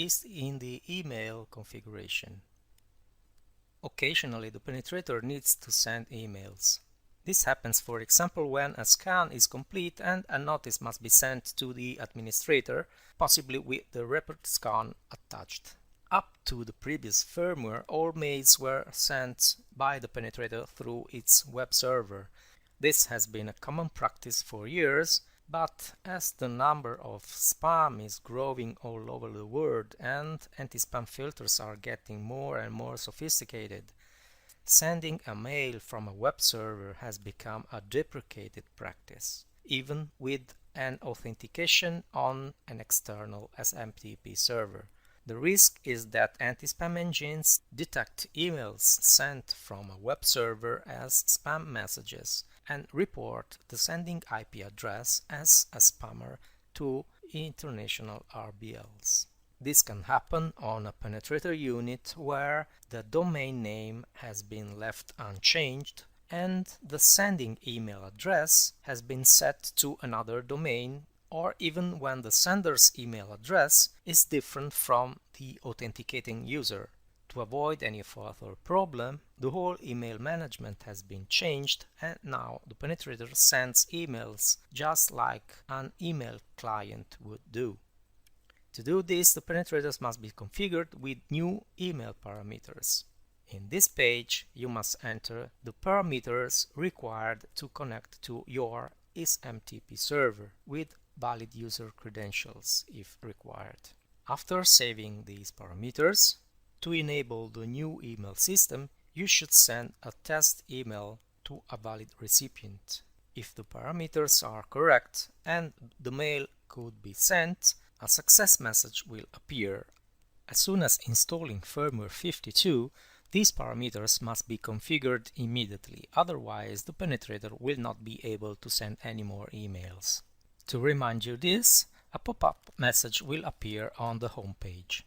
is in the email configuration. Occasionally, the penetrator needs to send emails. This happens, for example, when a scan is complete and a notice must be sent to the administrator, possibly with the report scan attached. Up to the previous firmware, all mails were sent by the penetrator through its web server. This has been a common practice for years, but as the number of spam is growing all over the world and anti-spam filters are getting more and more sophisticated, sending a mail from a web server has become a deprecated practice, even with an authentication on an external SMTP server. The risk is that anti-spam engines detect emails sent from a web server as spam messages and report the sending IP address as a spammer to international RBLs. This can happen on a penetrator unit where the domain name has been left unchanged and the sending email address has been set to another domain, or even when the sender's email address is different from the authenticating user. To avoid any further problem, the whole email management has been changed and now the penetrator sends emails just like an email client would do. To do this, the penetrators must be configured with new email parameters. In this page, you must enter the parameters required to connect to your SMTP server with valid user credentials if required. After saving these parameters, to enable the new email system, you should send a test email to a valid recipient. If the parameters are correct and the mail could be sent, a success message will appear. As soon as installing firmware 52, these parameters must be configured immediately, otherwise the penetrator will not be able to send any more emails. To remind you this, a pop-up message will appear on the home page.